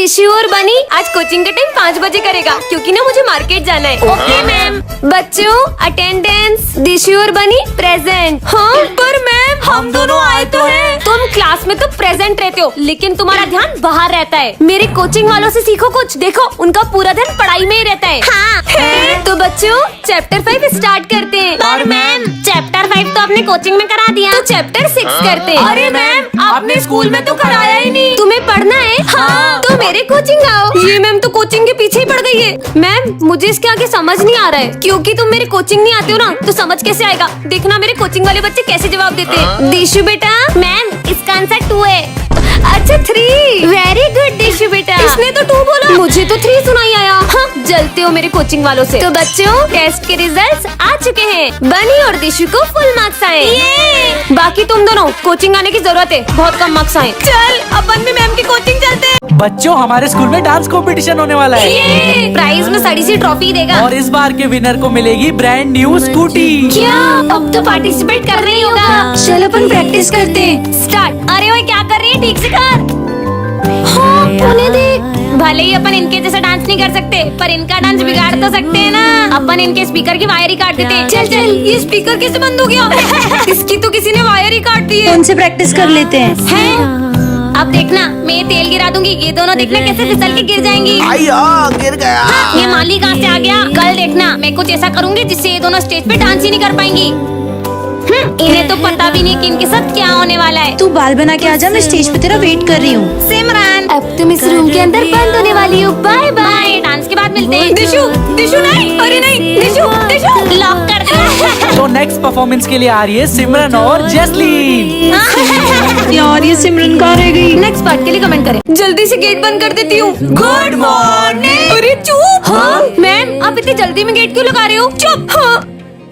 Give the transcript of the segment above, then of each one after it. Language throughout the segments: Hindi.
दिशु और बनी आज कोचिंग का टाइम 5 बजे करेगा क्योंकि ना मुझे मार्केट जाना है। Okay ma'am. बच्चों अटेंडेंस। दिशु और बनी प्रेजेंट। हाँ पर मैम हम दोनों आए तो हैं। तुम क्लास में तो प्रेजेंट रहते हो लेकिन तुम्हारा ध्यान बाहर रहता है। मेरे कोचिंग वालों से सीखो कुछ। देखो उनका पूरा ध्यान पढ़ाई में ही रहता है। हाँ। तो बच्चों चैप्टर 5 स्टार्ट करते हैं। पर मैम चैप्टर 5 तो आपने कोचिंग में करा दिया, तो चैप्टर 6 करते हैं। अरे मैम आपने स्कूल में तो कराया ही नहीं। तुम्हें पढ़ना है? हाँ। तो मेरे कोचिंग आओ। ये मैम तो कोचिंग के पीछे ही पड़ गई है। मैम मुझे इसके आगे समझ नहीं आ रहा है क्योंकि तुम मेरे कोचिंग नहीं आते हो ना, तो समझ कैसे आएगा। देखना मेरे कोचिंग वाले बच्चे कैसे जवाब देते हैं। दिशु बेटा। मैम इसका आंसर 2 है। अच्छा 3। वेरी गुड दिशु बेटा। इसने तो 2 बोला, मुझे तो 3 सुनाई आया। हाँ जलते हो मेरे कोचिंग वालों से। तो बच्चों टेस्ट के रिजल्ट्स आ चुके हैं। बनी और दिशु को फुल मार्क्स आए। बाकी तुम दोनों कोचिंग आने की जरूरत है, बहुत कम मार्क्स आए। चल अपन भी मैम की कोचिंग चलते हैं। बच्चों हमारे स्कूल में डांस कंपटीशन होने वाला है। प्राइज में सड़ी सी ट्रॉफी देगा और इस बार के विनर को मिलेगी ब्रांड न्यू स्कूटी। क्या अब तो पार्टिसिपेट कर रही होगा। चल अपन प्रैक्टिस करते हैं। स्टार्ट। अरे ओए क्या कर रही है, ठीक से कर। हाँ उन्हें देख। भले ही अपन इनके जैसा डांस नहीं कर सकते पर इनका डांस बिगाड़ तो सकते हैं ना। अपन इनके स्पीकर की वायर ही काट देते हैं। चल चल ये स्पीकर कैसे बंद हो गया। इसकी तो किसी ने वायर ही काट दी है। उनसे प्रैक्टिस कर लेते हैं। अब देखना मैं ये तेल गिरा दूंगी, ये दोनों देखना कैसे फिसल के गिर जाएंगी। गिर गया। ये माली कहाँ से आ गया। कल देखना मैं कुछ ऐसा करूंगी जिससे ये दोनों स्टेज पे डांस ही नहीं कर पाएंगी। इन्हें तो पता भी नहीं कि इनके साथ क्या होने वाला है। तू बाल बना के आजा, मैं स्टेज पे तेरा वेट कर रही हूँ। सिमरन अब तुम इस रूम के अंदर बंद होने वाली हो। Bye bye. डांस के बाद मिलते हैं। दिशु दिशु नहीं, अरे नहीं दिशु दिशु लॉक कर दे। तो नेक्स्ट परफॉर्मेंस के लिए आ रही है सिमरन और जैस्लीन। यार ये सिमरन कहाँ रह गई। नेक्स्ट पार्ट के लिए कमेंट करें। जल्दी से गेट बंद कर देती हूँ। Good morning. अरे चुप। हाँ मैम आप इतनी जल्दी में गेट क्यों लगा रहे हो। चुप। हाँ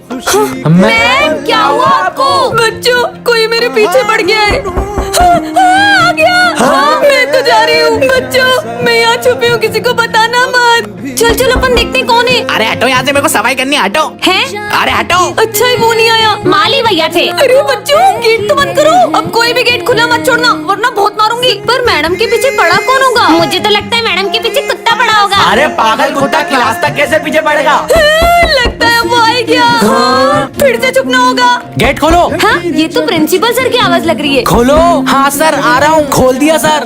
मैम क्या हुआ आपको। बच्चों कोई मेरे पीछे पड़ गया है। आ गया। मैं तो जा रही हूँ। बच्चों मैं यहाँ छुपी हूँ, किसी को बताना मत। चल चल अपन देखते हैं कौन है। अरे हटो यहाँ से, मेरे को सफाई करनी है। हटो। है अरे हटो। अच्छा ही वो नहीं आया, माली भैया थे। अरे बच्चों गेट तो बंद करो। अब कोई भी गेट खुला मत छोड़ना वरना बहुत मारूंगी। पर मैडम के पीछे पड़ा कौन होगा। मुझे तो लगता है मैडम के पीछे कुत्ता पड़ा होगा। अरे पागल कुत्ता क्लास तक कैसे पीछे पड़ेगा। लगता है वो आ गया। फिर से छुपना होगा। गेट खोलो। हाँ ये तो प्रिंसिपल सर की आवाज लग रही है। खोलो। हाँ सर आ रहा हूँ। खोल दिया सर।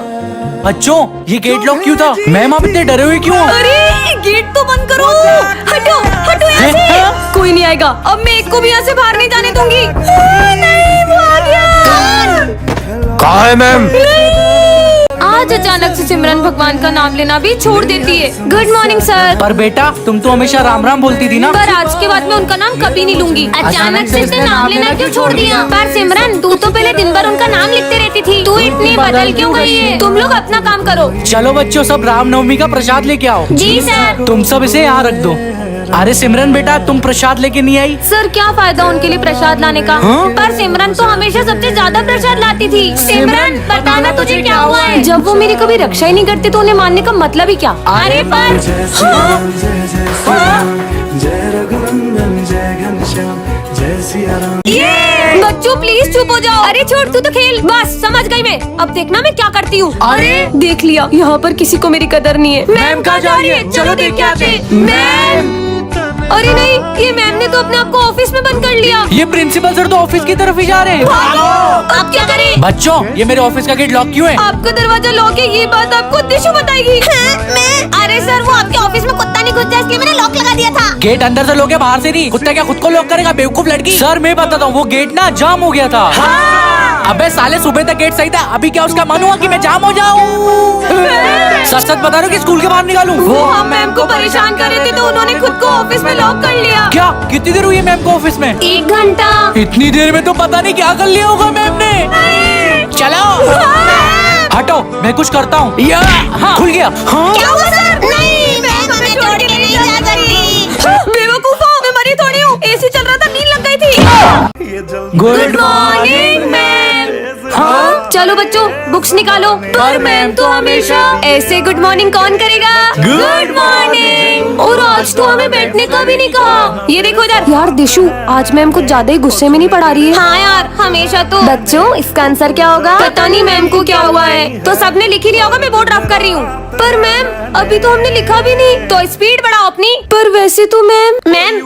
बच्चों ये गेट लॉक क्यों था। मैम आप इतने डरे हुए क्यों हो? अरे गेट तो बंद करो। हटो हटो यहाँ से। कोई नहीं आएगा। अब मैं एक को भी यहाँ से बाहर नहीं जाने दूंगी। नहीं वो आ गया। कहाँ है मैम। आज अचानक से सिमरन भगवान का नाम लेना भी छोड़ देती है। Good morning sir. पर बेटा तुम तो हमेशा राम राम बोलती थी ना। पर आज के बाद मैं उनका नाम कभी नहीं लूंगी। अचानक से इसने नाम लेना क्यों छोड़ दिया। पर सिमरन तू तो पहले दिन भर उनका नाम लिखते रहती थी, तू इतनी बदल क्यों गई है। तुम लोग अपना काम करो। चलो बच्चों सब रामनवमी का प्रसाद लेके आओ। जी सर। तुम सब इसे यहाँ रख दो। अरे सिमरन बेटा तुम प्रसाद लेके नहीं आई। सर क्या फायदा उनके लिए प्रसाद लाने का। हाँ? पर सिमरन तो हमेशा सबसे ज्यादा प्रसाद लाती थी। सिमरन बताना तुझे क्या हुआ है। जब वो मेरी कभी रक्षा ही नहीं करते तो उन्हें मानने का मतलब ही क्या। अरे पर बच्चों प्लीज चुप हो जाओ। अरे छोड़ तू तो खेल। बस समझ गई मैं। अब देखना मैं क्या करती हूँ। अरे देख लिया यहाँ पर किसी को मेरी कदर नहीं है। मैम कहाँ जा रही है? चलो देख के आते हैं। मैम अरे नहीं ये मैम ने तो अपने आप को ऑफिस में बंद कर लिया। ये प्रिंसिपल सर तो ऑफिस की तरफ ही जा रहे हैं। अब क्या करें। बच्चों ये मेरे ऑफिस का गेट लॉक क्यों है। आपका दरवाजा लॉक है ये बात आपको दिशु बताएगी। मैं अरे सर वो आपके ऑफिस में कुत्ता नहीं घुस जाए इसलिए मैंने लॉक लगा दिया था। गेट अंदर से लॉक है बाहर से नहीं। कुत्ता क्या खुद को लॉक करेगा बेवकूफ लड़की। सर मैं बताता हूँ वो गेट ना जाम हो गया था। अबे साले सुबह तक गेट सही था, अभी क्या उसका मन हुआ कि मैं जाम हो जाऊँ। सच सच बता रहा हूँ कि स्कूल के बाहर निकालूं। वो हम मैम को परेशान कर रहे थे तो उन्होंने खुद को ऑफिस में लॉक कर लिया। क्या कितनी देर हुई है मैम को ऑफिस में। 1 घंटा। इतनी देर में तो पता नहीं क्या कर लिया होगा मैम ने। चलो हटो मैं कुछ करता हूँ। हाँ खुल गया। हाँ क्या हुआ सर। नहीं मैम हमें छोड़ के नहीं जा सकती। बेवकूफ हो मैं मरी थोड़ी हूँ। एसी चल रहा था नींद लग गई थी। Good morning ma'am. हाँ चलो बच्चों बुक्स निकालो। पर मैम तो हमेशा ऐसे गुड मॉर्निंग कौन करेगा? Good morning. और आज तो हमें बैठने का भी नहीं कहा। ये देखो इधर। यार दिशु, आज मैम कुछ ज्यादा ही गुस्से में नहीं पढ़ा रही है। हाँ यार, हमेशा तो। बच्चों इसका आंसर क्या होगा? पता नहीं मैम को क्या हुआ है। तो सबने लिख ही लिया होगा, मैं बोर्ड रफ कर रही हूँ। पर मैम अभी तो हमने लिखा भी नहीं। तो स्पीड बढ़ाओ अपनी। पर वैसे तो मैम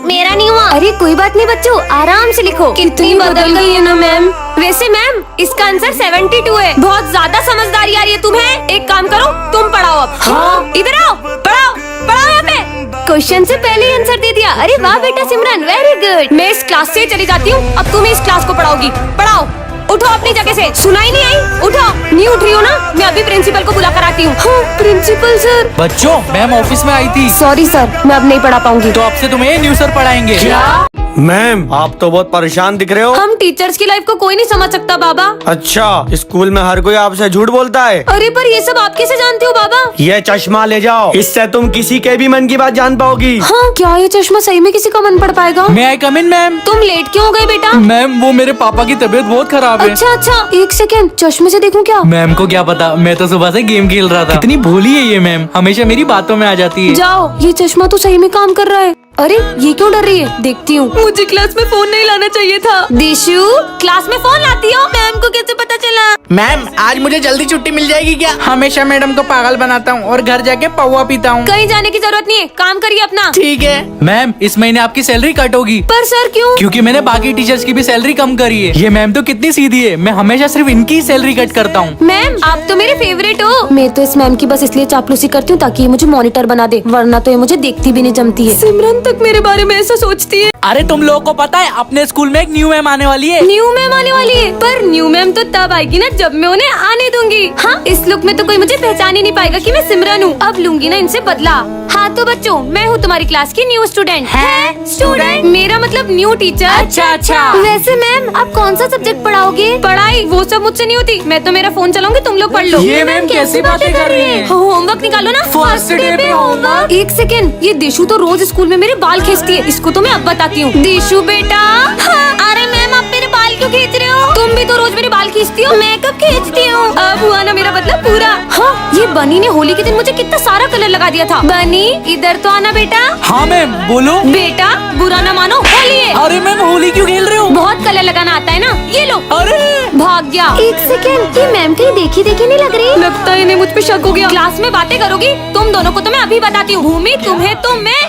मेरा नहीं हुआ। अरे कोई बात नहीं बच्चों, आराम से लिखो। कितनी बदल गई है ना मैम। वैसे मैम इसका आंसर 72 है। बहुत ज्यादा समझदारी आ रही है तुम्हें। एक काम करो, तुम पढ़ाओ अब। हाँ इधर आओ, पढ़ाओ पढ़ाओ यहाँ पे। क्वेश्चन से पहले ही आंसर दे दिया। अरे वाह बेटा सिमरन, वेरी गुड। मैं इस क्लास से चली जाती हूँ। अब तुम इस क्लास को पढ़ाओगी। पढ़ाओ, उठो अपनी जगह से। सुनाई नहीं आई? उठो। नहीं उठ रही हो ना? मैं अभी प्रिंसिपल को बुला कर आती हूँ। हाँ, प्रिंसिपल सर। बच्चों मैम ऑफिस में आई थी। सॉरी सर, मैं अब नहीं पढ़ा पाऊंगी। तो अब से तुम्हें न्यू सर पढ़ाएंगे। क्या? मैम आप तो बहुत परेशान दिख रहे हो। हम टीचर्स की लाइफ को कोई नहीं समझ सकता बाबा। अच्छा, स्कूल में हर कोई आपसे झूठ बोलता है। अरे पर ये सब आप कैसे जानते हो बाबा? ये चश्मा ले जाओ, इससे तुम किसी के भी मन की बात जान पाओगी। हाँ, क्या ये चश्मा सही में किसी का मन पड़ पाएगा? मैं आई कम इन मैम? तुम लेट क्यों हो गए बेटा? मैम वो मेरे पापा की तबीयत बहुत खराब है। अच्छा अच्छा, एक सेकेंड, चश्मे से देखूं क्या? मैम को क्या पता, मैं तो सुबह से गेम खेल रहा था। कितनी भोली है ये मैम, हमेशा मेरी बातों में आ जाती है। जाओ, ये चश्मा तो सही में काम कर रहा है। अरे ये क्यों डर रही है? देखती हूँ। मुझे क्लास में फोन नहीं लाना चाहिए था। दिशु, क्लास में फोन लाती हो? मैम को कैसे पता चला? मैम आज मुझे जल्दी छुट्टी मिल जाएगी क्या? हमेशा मैडम को पागल बनाता हूँ और घर जाके पौवा पीता हूँ। कहीं जाने की जरूरत नहीं है, काम करिए अपना। ठीक है मैम इस महीने आपकी सैलरी कट होगी। पर सर क्यों? क्योंकि मैंने बाकी टीचर्स की भी सैलरी कम करी है। ये मैम तो कितनी सीधी है, मैं हमेशा सिर्फ इनकी सैलरी कट करता हूँ। मैम आप तो मेरे फेवरेट हो। मैं तो इस मैम की बस इसलिए चापलूसी करती हूँ ताकि ये मुझे मॉनिटर बना दे, वरना तो ये मुझे देखती भी नहीं जमती है। सिमरन तक मेरे बारे में ऐसा सोचती है। अरे तुम लोगों को पता है अपने स्कूल में एक न्यू मैम आने वाली है। न्यू मैम आने वाली है? पर न्यू मैम तो तब आएगी ना जब मैं उन्हें आने दूंगी। हाँ, इस लुक में तो कोई मुझे पहचान ही नहीं पाएगा कि मैं सिमरन हूँ। अब लूंगी ना इनसे बदला। हाँ तो बच्चों, मैं हूँ तुम्हारी क्लास की न्यू स्टूडेंट। है स्टूडेंट? मेरा मतलब न्यू टीचर। अच्छा अच्छा। वैसे मैम आप कौन सा सब्जेक्ट पढ़ाओगे? पढ़ाई वो सब मुझसे नहीं होती। मैं तो मेरा फोन चलाऊंगी, तुम लोग पढ़ लो। ये मैम कैसी बातें कर रही है? होमवर्क निकालो ना। फर्स्ट डे पे होमवर्क? एक सेकेंड, ये दिशु तो रोज स्कूल में मेरे बाल खींचती है। इसको तो मैं अब बताती हूँ। दिशु बेटा। हाँ, अरे मैम आप मेरे बाल क्यों खींच रहे हो? तुम भी तो रोज मेरे बाल खींचती हो। मैं कब खींचती हूँ? अब हुआ ना मेरा मतलब पूरा। हाँ, ये बनी ने होली के दिन मुझे कितना सारा कलर लगा दिया था। बनी इधर तो आना बेटा। हाँ मैम बोलो। बेटा बुरा ना मानो, होली है। अरे मैम होली क्यों खेल रहे हो? बहुत कलर लगाना आता है ना, ये लो। अरे भाग गया। एक सेकेंड, ये मैम कहीं देखी देखी नहीं लग रही? लगता है इन्हें मुझ पे शक हो गया। क्लास में बातें करोगी तुम दोनों को तो मैं अभी बताती हूँ। भूमि तुम्हें तो मैं।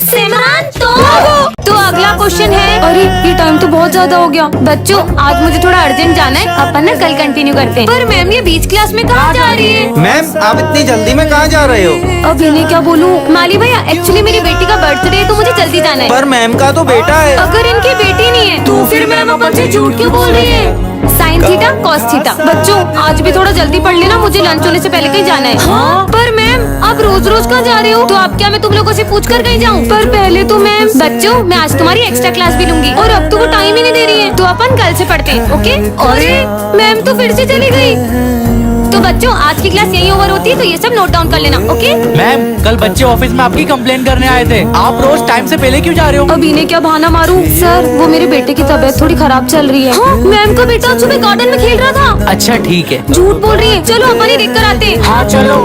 सिमरन तो अगला क्वेश्चन है। अरे ये टाइम तो बहुत ज्यादा हो गया। बच्चों आज मुझे थोड़ा अर्जेंट जाना है, अपन ना कल कंटिन्यू करते हैं। पर मैम ये बीच क्लास में कहाँ जा रही है? मैम आप इतनी जल्दी में कहाँ जा रहे हो? अब इन्हें क्या बोलूँ? माली भैया एक्चुअली मेरी बेटी का बर्थडे है तो मुझे जल्दी जाना है। पर मैम का तो बेटा है। अगर इनकी बेटी नहीं है तो फिर मैम अपन से झूठ क्यों बोल रही है? Sine theta cos theta. बच्चों आज भी थोड़ा जल्दी पढ़ लेना, मुझे लंच होने से पहले कहीं जाना है। हाँ? पर मैम आप रोज रोज कहाँ जा रहे हो? तो आप क्या मैं तुम लोगों से पूछ कर कहीं जाऊँ? पर पहले तो मैम। बच्चों मैं आज तुम्हारी एक्स्ट्रा क्लास भी लूंगी और अब तो वो टाइम ही नहीं दे रही है, तो अपन कल से पढ़ते हैं। ओके? अरे मैम तो फिर से चली गई। तो बच्चों आज की क्लास यही ओवर होती है, तो ये सब नोट डाउन कर लेना। ओके? मैम कल बच्चे ऑफिस में आपकी कंप्लेन करने आए थे, आप रोज टाइम से पहले क्यों जा रहे हो? अब इन्हें क्या बहाना मारूं? सर वो मेरे बेटे की तबीयत थोड़ी खराब चल रही है। हाँ, मैम का बेटा आज सुबह गार्डन में खेल रहा था। अच्छा ठीक है। झूठ बोल रही है। चलो अपन ही देख कर आते हैं। हाँ चलो।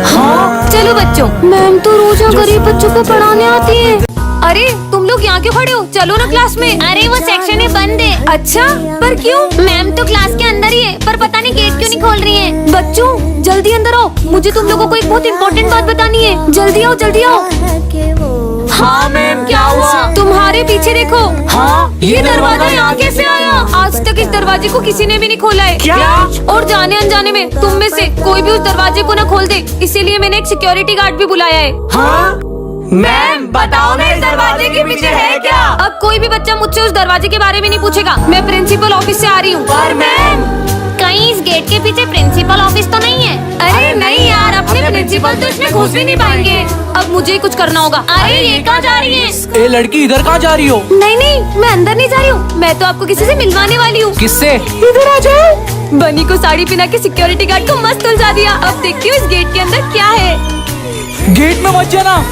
हाँ चलो बच्चों। मैम तो रोज यहाँ गरीब बच्चों को पढ़ाने आती है। अरे तुम लोग यहाँ क्यों खड़े हो? चलो ना क्लास में। अरे वो सेक्शन है बंद है। अच्छा पर क्यों? मैम तो क्लास के अंदर ही है, पर पता नहीं गेट क्यों नहीं खोल रही है। बच्चों जल्दी अंदर आओ, मुझे तुम लोगों को एक बहुत इम्पोर्टेंट बात बतानी है। जल्दी आओ जल्दी आओ। हाँ मैम क्या हुआ? तुम्हारे पीछे देखो। हाँ ये दरवाजा यहाँ कैसे आया? आज तक इस दरवाजे को किसी ने भी नहीं खोला है। क्या? और जाने अनजाने में तुम में से कोई भी उस दरवाजे को न खोल दे, इसीलिए मैंने एक सिक्योरिटी गार्ड भी बुलाया है। हाँ मैम बताओ ना इस दरवाजे के पीछे है क्या? अब कोई भी बच्चा मुझसे उस दरवाजे के बारे में नहीं पूछेगा। मैं प्रिंसिपल ऑफिस से आ रही हूँ। पर मैम कहीं इस गेट के पीछे प्रिंसिपल ऑफिस तो नहीं है? अरे नहीं यार, अपने प्रिंसिपल तो इसमें घुस भी नहीं पाएंगे। अब मुझे ही कुछ करना होगा। अरे ये कहाँ जा रही है? ए लड़की इधर कहाँ जा रही हो? नहीं नहीं मैं अंदर नहीं जा रही हूँ, मैं तो आपको किसी से मिलवाने वाली हूँ। किससे? इधर आ जाओ। बनी को साड़ी पहना के सिक्योरिटी गार्ड को मस्त उलझा दिया। अब देखती हूँ इस गेट के अंदर क्या है। गेट में मत जाना।